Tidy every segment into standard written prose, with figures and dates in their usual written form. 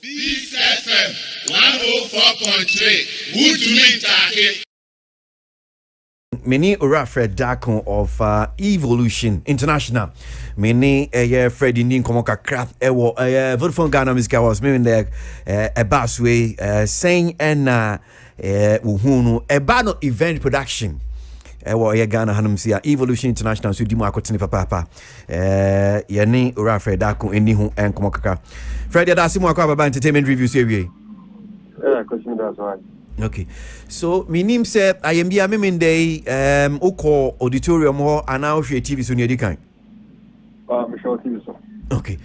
Peace FM 104.3. Who to meet Taki? Many Fred Darko of Evolution International. Many Fred Indian Komoka Crap, Vodafone Ghana Music was moving there a busway saying and Uhunu, a banner event production. Ghana Hanumsia Evolution International, so Dimo Akotini Papa. Yanni Fred Darko, Indihu and Komoka. Fred Dasimo Akaba Entertainment Review Series. Yeah, question that's right. Okay, so my name said I am the Mimin Day Oko Auditorium or an hour TV so near the kind. Michelle TV so. Okay.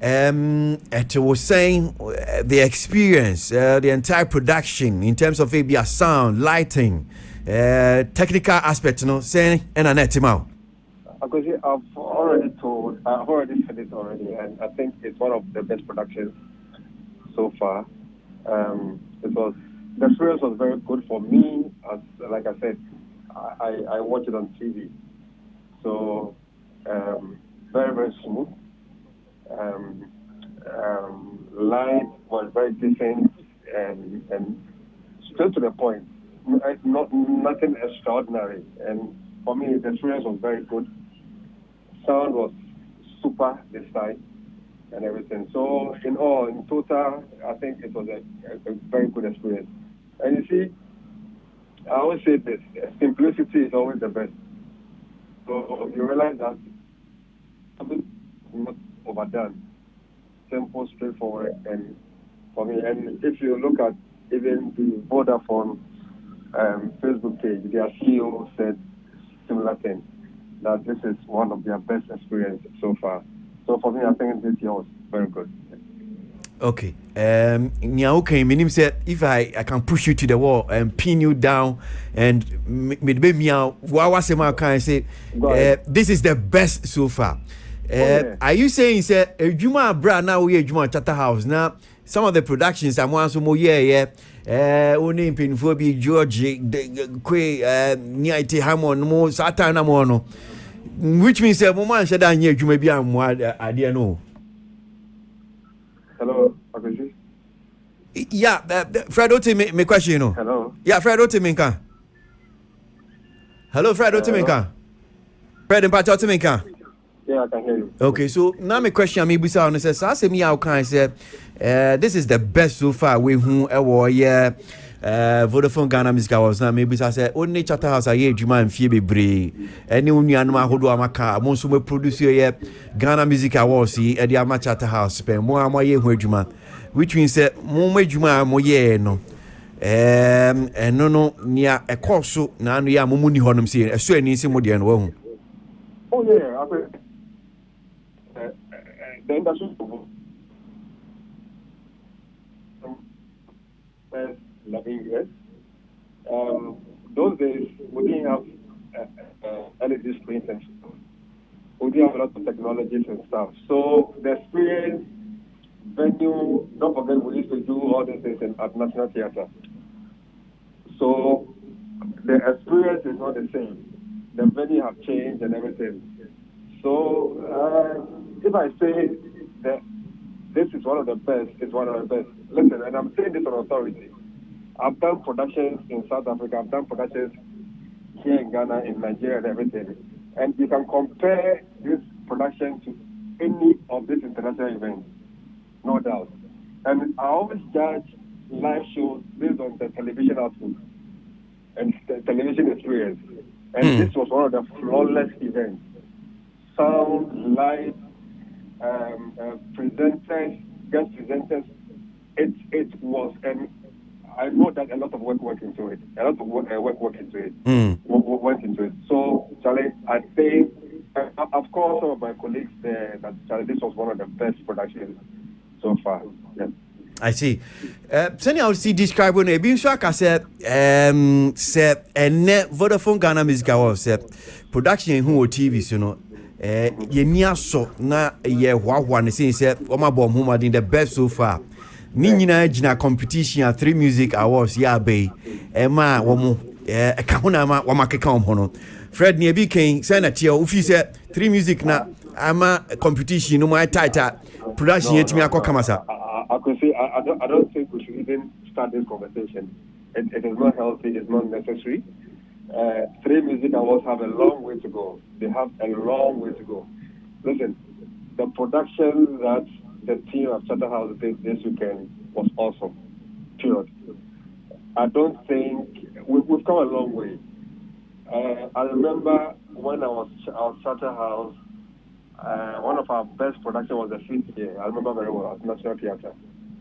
It was saying the experience, the entire production in terms of maybe a sound, lighting, technical aspect, you know, saying and an etimao. Because I've already said it already, and I think it's one of the best productions so far. The experience was very good for me. As like I said, I watched it on TV, so very very smooth. Light was very decent and straight to the point. Nothing extraordinary. And for me, the experience was very good. Sound was super this time and everything. So in total, I think it was a very good experience. And you see, I always say this: simplicity is always the best. So you realize that something not overdone, simple, straightforward, and for me. And if you look at even the Vodafone Facebook page, their CEO said similar thing, that this is one of their best experiences so far. So for me, I think this year was very good. Okay. Okay, meaning said if I can push you to the wall and pin you down and maybe me out, what can I say? This is the best so far. Are you saying say Juma Bra now we Juma Chatter House now? Some of the productions I'm one so more only painful be George Night Hammond more Satana Mono. Which means that woman said I knew you may be I didn't know. Hello, Agushi? Yeah, Fred Otiminka, me question, you know. Hello. Yeah, Fred Otiminka. Hello, Fred Otiminka. Fred and Pat Otiminka. Yeah, I can hear you. Okay, so now my question, maybe sound says, I say me how can I say, this is the best so far. We who Vodafone Ghana Music was now maybe I say only Chatter House a year Juma and Phoebe Bray. Any unyanma hodo amaka, most of producer here Ghana Music Awards at the Ama Chatter House spend more year Juma. Which means that more Juma more year no. And no near a course now we are Mumuni Honum see a swear in Simodian womb. Oh yeah, the industry 11 years. Those days we didn't have LED screens and stuff. We didn't have a lot of technologies and stuff. So the experience, venue, don't forget we used to do all these things at National Theatre. So the experience is not the same. The venue have changed and everything. So if I say that this is one of the best, it's one of the best. Listen, and I'm saying this on authority. I've done productions in South Africa, I've done productions here in Ghana, in Nigeria and everything. And you can compare this production to any of these international events, no doubt. And I always judge live shows based on the television output and the television experience. And this was one of the flawless events. Sound, light, presenters, guest presenters, it was, and I know that a lot of work went into it. A lot of work went into it. Went into it. So, Charlie, I think, of course, some of my colleagues there, that Charlie, this was one of the best productions so far. Yeah. I see. Sani I see describe when being so I said Vodafone Ghana Music Awards production who TV you know ye nia so na ye hwa ne say oma bom homa din the best so far ni nyina gina competition at 3Music Awards ya be ma wo mo ka hona ma wo makeka wo no Fred ne bi ken say na tie ofi say 3Music na ama competition no my tighter production yetimi akokamasa. I could say I don't think we should even start this conversation. It is not healthy. It's not necessary. 3Music Awards have a long way to go. They have a long way to go. Listen, the production that the team of Charterhouse did this weekend was awesome. Period. I don't think we've come a long way. I remember when I was Charterhouse, one of our best production was the 5th year. I remember very well at National Theatre.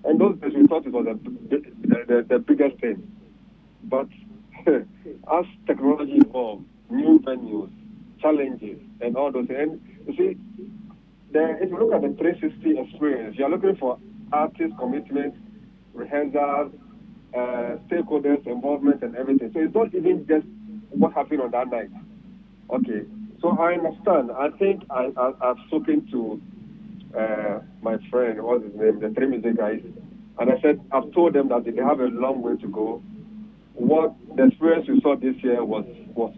And those days we thought it was the biggest thing. But as technology evolved, new venues, challenges, and all those things. And you see, if you look at the 360 experience, you're looking for artist commitment, rehearsals, stakeholders' involvement, and everything. So it's not even just what happened on that night. Okay, so I understand. I think I've spoken to my friend, what's his name, the 3Music guys, and I said, I've told them that they have a long way to go. What the experience we saw this year was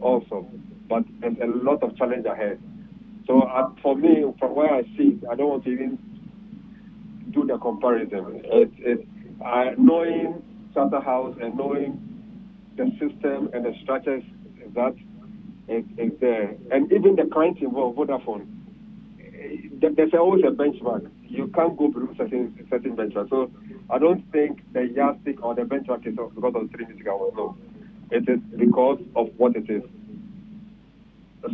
awesome, but there's a lot of challenge ahead. So for me, from where I see it, I don't want to even do the comparison. Knowing Charterhouse and knowing the system and the structures that is there, and even the clients involved, Vodafone, there's always a benchmark. You can't go below certain benchmark. So I don't think the yardstick or the benchmark is because of 3Music Awards. No, it is because of what it is.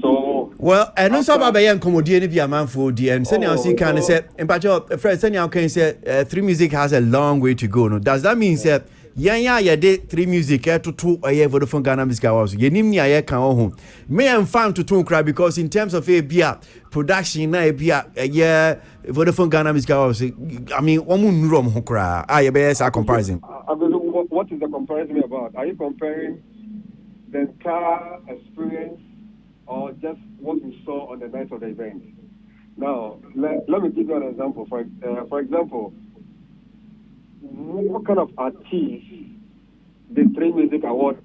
So well, and also about the comedian be a man for the and senior can say, and but Fred senior can say 3Music has a long way to go. No, does that mean that ya did 3Music to 2 a year Vodafone Ghana Music Awards? You name me a can home. May I'm found to 2 cry because in terms of a beer production, a year Vodafone Ghana Music Awards. I mean, one room who cry. I bears a comparison. I mean, what is the comparison about? Are you comparing the entire experience or just what you saw on the night of the event? Now, let me give you an example. For example, what kind of artist the 3Music Award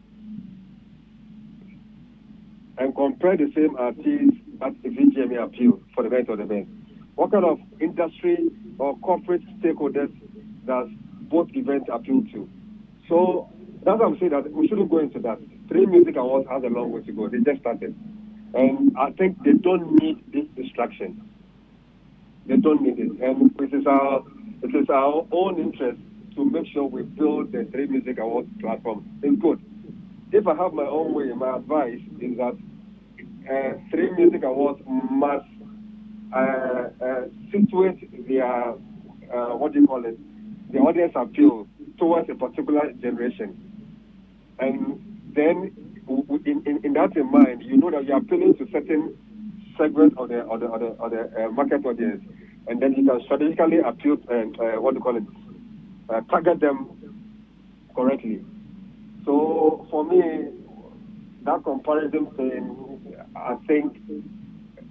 and compare the same artist at the VGMA appeal for the night of the event? What kind of industry or corporate stakeholders does both events appeal to? So that's why I'm saying that we shouldn't go into that. 3Music Awards has a long way to go. They just started. And I think they don't need this distraction. They don't need it. And it is our own interest to make sure we build the 3Music Awards platform. It's good. If I have my own way, my advice is that 3Music Awards must situate their, the audience appeal towards a particular generation. And then in that in mind, you know that you're appealing to certain segments of the market audience, and then you can strategically appeal target them correctly. So for me, that comparison thing, I think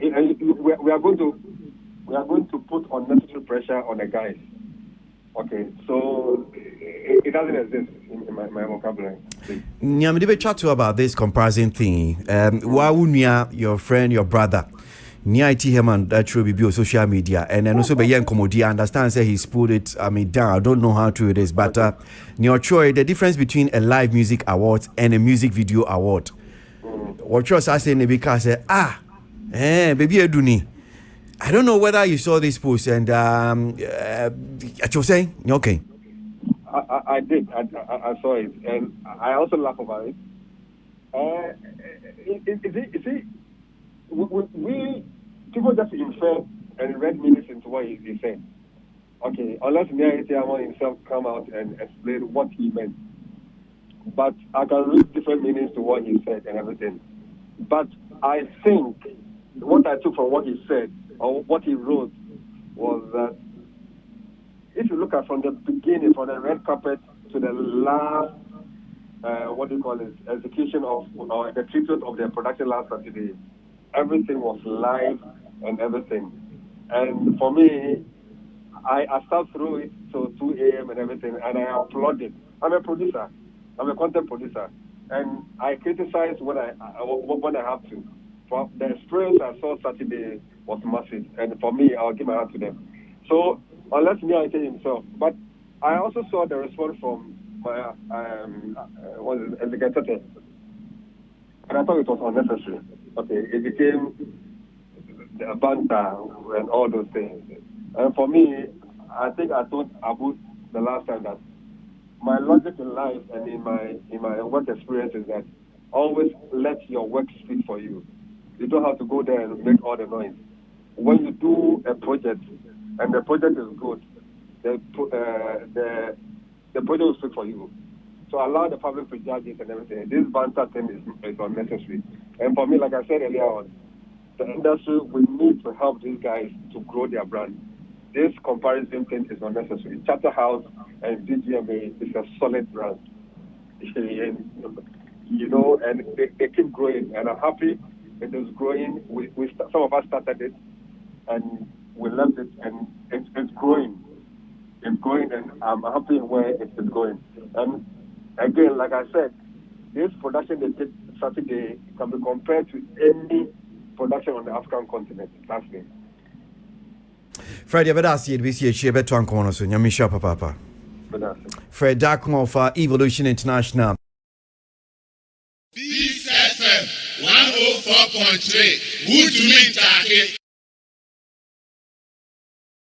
we are going to put unnecessary pressure on the guys. Okay, so it doesn't exist in my vocabulary. I'm going to chat to you about this comparison thing. Why wouldn't your friend, your brother, near IT Herman, that should be on social media, and then also by young comedy, I understand say he's put it, down. I don't know how true it is, but near Troy, the difference between a live music award and a music video award. What you're saying, because baby, I don't know whether you saw this post, and you're saying, okay. I did. I saw it, and I also laugh about it. We people just infer and read meanings into what he said. Okay, unless Niyaiti himself come out and explain what he meant. But I can read different meanings to what he said and everything. But I think what I took from what he said or what he wrote was that if you look at from the beginning, from the red carpet to the last, execution of the treatment of the production last Saturday, everything was live and everything. And for me, I sat through it till 2 a.m. and everything, and I applauded. I'm a producer. I'm a content producer. And I criticize when I have to. For the experience I saw Saturday was massive. And for me, I'll give my hand to them. So, unless Niyaiti himself. But I also saw the response from my was it Elegante, and I thought it was unnecessary. Okay, it became a banter and all those things. And for me, I think I told Abu the last time that my logic in life and in my work experience is that always let your work speak for you. You don't have to go there and make all the noise. When you do a project and the project is good, the project will speak for you. So allow the public to judge it and everything. This banter thing is unnecessary. And for me, like I said earlier on, the industry, we need to help these guys to grow their brand. This comparison thing is unnecessary. Charterhouse and VGMA is a solid brand. You know, and they keep growing. And I'm happy it is growing. Some of us started it, and we left it, and it's growing. It's growing, and I'm happy where it is going. And again, like I said, this production they did Saturday can be compared to any production on the African continent. That's me. Fred, you better see it. We see a share better on corner soon. Yamisha Papa. Fred Darko of Evolution International. Peace FM 104.3. Who to me, Taki?